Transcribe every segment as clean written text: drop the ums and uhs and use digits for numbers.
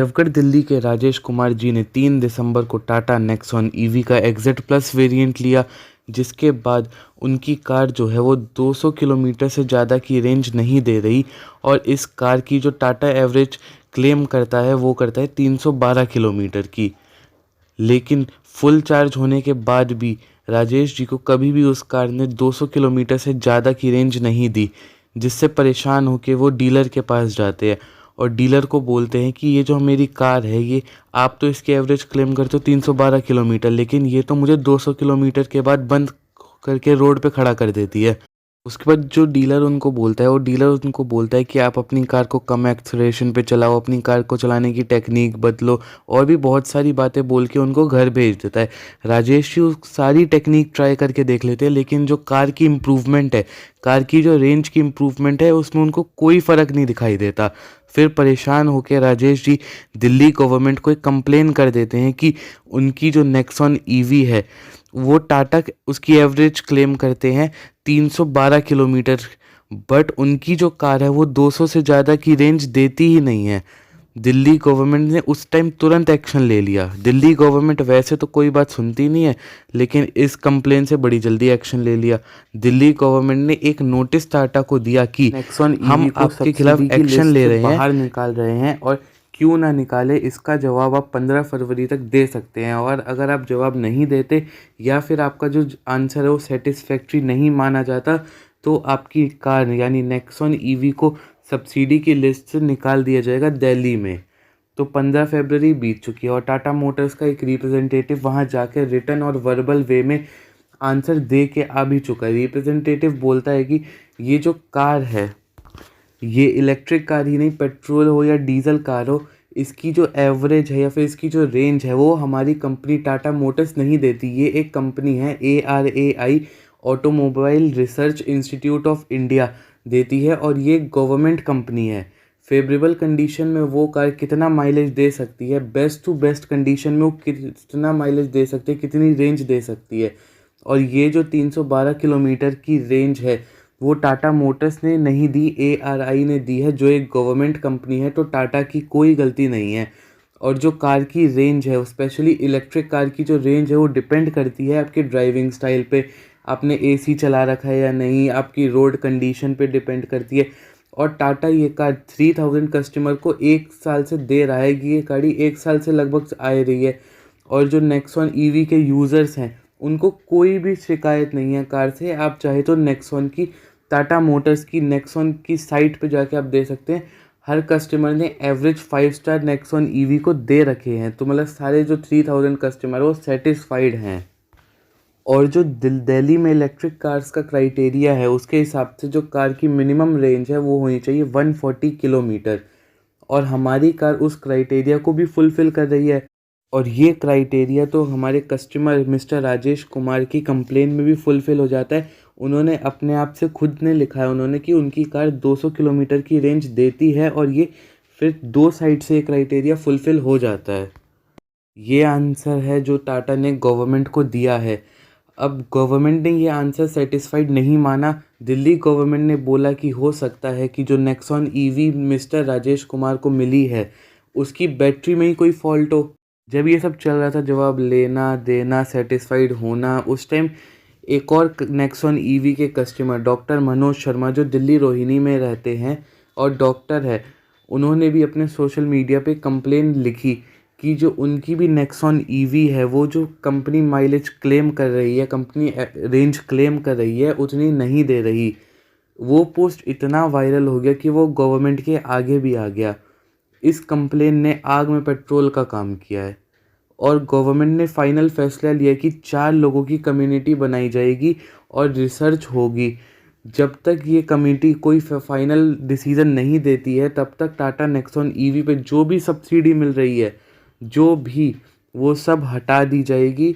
रवगढ़ दिल्ली के राजेश कुमार जी ने 3 दिसंबर को टाटा नेक्सॉन ईवी का एग्जैक्ट प्लस वेरिएंट लिया, जिसके बाद उनकी कार जो है वो 200 किलोमीटर से ज़्यादा की रेंज नहीं दे रही और इस कार की जो टाटा एवरेज क्लेम करता है वो करता है 312 किलोमीटर की। लेकिन फुल चार्ज होने के बाद भी राजेश जी को कभी भी उस कार ने 200 किलोमीटर से ज़्यादा की रेंज नहीं दी, जिससे परेशान होकर वो डीलर के पास जाते हैं और डीलर को बोलते हैं कि ये जो मेरी कार है, ये आप तो इसकी एवरेज क्लेम करते हो 312 किलोमीटर, लेकिन ये तो मुझे 200 किलोमीटर के बाद बंद करके रोड पे खड़ा कर देती है। उसके बाद जो डीलर उनको बोलता है, वो डीलर उनको बोलता है कि आप अपनी कार को कम एक्सेलरेशन पे चलाओ, अपनी कार को चलाने की टेक्निक बदलो, और भी बहुत सारी बातें बोल के उनको घर भेज देता है। राजेश जी उस सारी टेक्निक ट्राई करके देख लेते हैं, लेकिन जो कार की इम्प्रूवमेंट है, कार की जो रेंज की इम्प्रूवमेंट है, उसमें उनको कोई फ़र्क नहीं दिखाई देता। फिर परेशान होकर राजेश जी दिल्ली गवर्नमेंट को एक कंप्लेन कर देते हैं कि उनकी जो नेक्सॉन ईवी है वो टाटा उसकी एवरेज क्लेम करते हैं 312 किलोमीटर, बट उनकी जो कार है वो 200 से ज़्यादा की रेंज देती ही नहीं है। दिल्ली गवर्नमेंट ने उस टाइम तुरंत एक्शन ले लिया। दिल्ली गवर्नमेंट वैसे तो कोई बात सुनती नहीं है, लेकिन इस कंप्लेन से बड़ी जल्दी एक्शन ले लिया। दिल्ली गवर्नमेंट ने एक नोटिस टाटा को दिया कि नेक्सॉन हम आपके खिलाफ एक्शन ले रहे हैं, बाहर निकाल रहे हैं, और क्यों ना निकाले इसका जवाब आप 15 फरवरी तक दे सकते हैं। और अगर आप जवाब नहीं देते या फिर आपका जो आंसर है वो सेटिस्फैक्ट्री नहीं माना जाता, तो आपकी कार यानी नेक्सॉन ईवी को सब्सिडी की लिस्ट से निकाल दिया जाएगा दिल्ली में। तो 15 फरवरी बीत चुकी है और टाटा मोटर्स का एक रिप्रेजेंटेटिव वहां जाकर रिटर्न और वर्बल वे में आंसर दे के आ भी चुका है। रिप्रेजेंटेटिव बोलता है कि ये जो कार है, ये इलेक्ट्रिक कार ही नहीं, पेट्रोल हो या डीजल कार हो, इसकी जो एवरेज है या फिर इसकी जो रेंज है वो हमारी कंपनी टाटा मोटर्स नहीं देती। ये एक कंपनी है ARAI, automobile research institute of India देती है, और ये गवर्नमेंट कंपनी है। फेवरेबल कंडीशन में वो कार कितना माइलेज दे सकती है, बेस्ट टू बेस्ट कंडीशन में वो कितना माइलेज दे सकती है, कितनी रेंज दे सकती है, और ये जो 312 किलोमीटर की रेंज है वो टाटा मोटर्स ने नहीं दी, ARAI ने दी है, जो एक गवर्नमेंट कंपनी है। तो टाटा की कोई गलती नहीं है। और जो कार की रेंज है, स्पेशली इलेक्ट्रिक कार की जो रेंज है, वो डिपेंड करती है आपके ड्राइविंग स्टाइल पे, आपने AC चला रखा है या नहीं, आपकी रोड कंडीशन पे डिपेंड करती है। और टाटा ये कार 3000 कस्टमर को 1 साल से दे रहा है, ये गाड़ी 1 साल से लगभग आ रही है। और जो नेक्सॉन ईवी के यूज़र्स हैं उनको कोई भी शिकायत नहीं है कार से। आप चाहे तो नेक्सॉन की, टाटा मोटर्स की नेक्सॉन की साइट पे जाके आप दे सकते हैं। हर कस्टमर ने एवरेज 5 स्टार नेक्सॉन ईवी को दे रखे हैं, तो मतलब सारे जो 3000 कस्टमर वो सेटिस्फाइड हैं। और जो दिल्ली में इलेक्ट्रिक कार्स का क्राइटेरिया है, उसके हिसाब से जो कार की मिनिमम रेंज है वो होनी चाहिए 140 किलोमीटर, और हमारी कार उस क्राइटेरिया को भी फुलफ़िल कर रही है। और ये क्राइटेरिया तो हमारे कस्टमर मिस्टर राजेश कुमार की कंप्लेन में भी फुलफ़िल हो जाता है। उन्होंने अपने आप से खुद ने लिखा है उन्होंने कि उनकी कार 200 किलोमीटर की रेंज देती है, और ये फिर 2 साइड से ये क्राइटेरिया फुलफ़िल हो जाता है। ये आंसर है जो टाटा ने गवर्नमेंट को दिया है। अब गवर्नमेंट ने ये आंसर सेटिस्फाइड नहीं माना। दिल्ली गवर्नमेंट ने बोला कि हो सकता है कि जो Nexon EV mister Rajesh Kumar को मिली है उसकी बैटरी में ही कोई फॉल्ट हो। जब ये सब चल रहा था, जवाब लेना देना, सेटिस्फाइड होना, उस टाइम एक और नेक्सॉन ईवी के कस्टमर डॉक्टर मनोज शर्मा, जो दिल्ली रोहिणी में रहते हैं और डॉक्टर है, उन्होंने भी अपने सोशल मीडिया पे कंप्लेन लिखी कि जो उनकी भी नेक्सॉन ईवी है वो जो कंपनी माइलेज क्लेम कर रही है, कंपनी रेंज क्लेम कर रही है, उतनी नहीं दे रही। वो पोस्ट इतना वायरल हो गया कि वो गवर्नमेंट के आगे भी आ गया। इस कंप्लेन ने आग में पेट्रोल का काम किया है, और गवर्नमेंट ने फाइनल फैसला लिया कि 4 लोगों की कम्युनिटी बनाई जाएगी और रिसर्च होगी। जब तक ये कमेटी कोई फाइनल डिसीज़न नहीं देती है, तब तक टाटा नेक्सॉन ईवी पे जो भी सब्सिडी मिल रही है, जो भी, वो सब हटा दी जाएगी।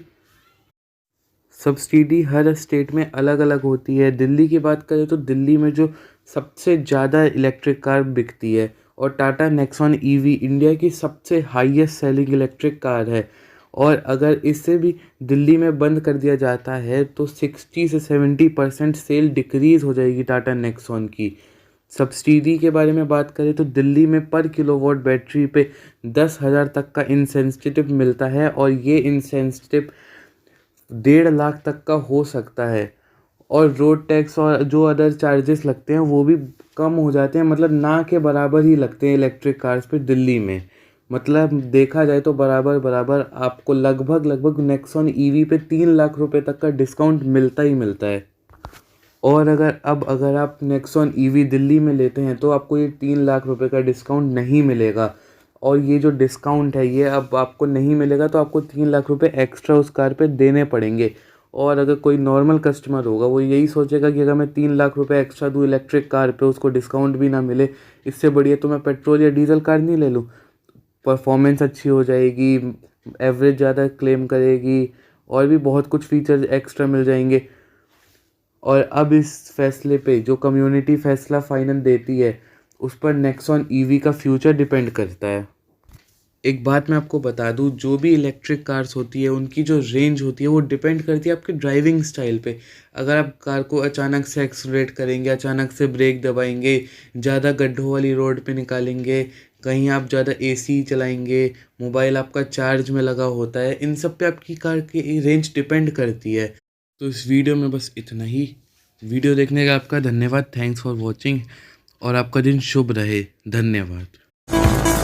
सब्सिडी हर स्टेट में अलग अलग होती है। दिल्ली की बात करें तो दिल्ली में जो सबसे ज़्यादा इलेक्ट्रिक कार बिकती है, और टाटा नेक्सॉन ईवी इंडिया की सबसे हाईएस्ट सेलिंग इलेक्ट्रिक कार है। और अगर इससे भी दिल्ली में बंद कर दिया जाता है तो 60 से 70% सेल डिक्रीज़ हो जाएगी टाटा नेक्सॉन की। सब्सिडी के बारे में बात करें तो दिल्ली में पर किलोवाट बैटरी पे 10,000 तक का इंसेंटिव मिलता है, और ये इंसेंटिव 1.5 लाख तक का हो सकता है। और रोड टैक्स और जो अदर चार्जेस लगते हैं वो भी कम हो जाते हैं, मतलब ना के बराबर ही लगते हैं इलेक्ट्रिक कार्स पे दिल्ली में। मतलब देखा जाए तो बराबर बराबर आपको लगभग नेक्सॉन ईवी पे 3 लाख रुपए तक का डिस्काउंट मिलता ही मिलता है। और अगर आप नेक्सॉन ईवी दिल्ली में लेते हैं तो आपको ये 3 लाख रुपए का डिस्काउंट नहीं मिलेगा। और ये जो डिस्काउंट है ये अब आपको नहीं मिलेगा, तो आपको 3 लाख रुपए एक्स्ट्रा उस कार पे देने पड़ेंगे। और अगर कोई नॉर्मल कस्टमर होगा वो यही सोचेगा कि अगर मैं 3 लाख रुपए एक्स्ट्रा दूँ इलेक्ट्रिक कार पे, उसको डिस्काउंट भी ना मिले, इससे बढ़िया तो मैं पेट्रोल या डीजल कार नहीं ले लूँ। परफॉर्मेंस अच्छी हो जाएगी, एवरेज ज़्यादा क्लेम करेगी, और भी बहुत कुछ फीचर्स एक्स्ट्रा मिल जाएंगे। और अब इस फैसले पे जो कम्युनिटी फैसला फाइनल देती है उस पर नेक्सॉन ईवी का फ्यूचर डिपेंड करता है। एक बात मैं आपको बता दूं, जो भी इलेक्ट्रिक कार्स होती है उनकी जो रेंज होती है वो डिपेंड करती है आपके ड्राइविंग स्टाइल पे। अगर आप कार को अचानक से एक्सलरेट करेंगे, अचानक से ब्रेक दबाएंगे, ज़्यादा गड्ढों वाली रोड पे निकालेंगे, कहीं आप ज़्यादा एसी चलाएंगे, मोबाइल आपका चार्ज में लगा होता है, इन सब पे आपकी कार की रेंज डिपेंड करती है। तो इस वीडियो में बस इतना ही। वीडियो देखने का आपका धन्यवाद, थैंक्स फॉर वॉचिंग, और आपका दिन शुभ रहे। धन्यवाद।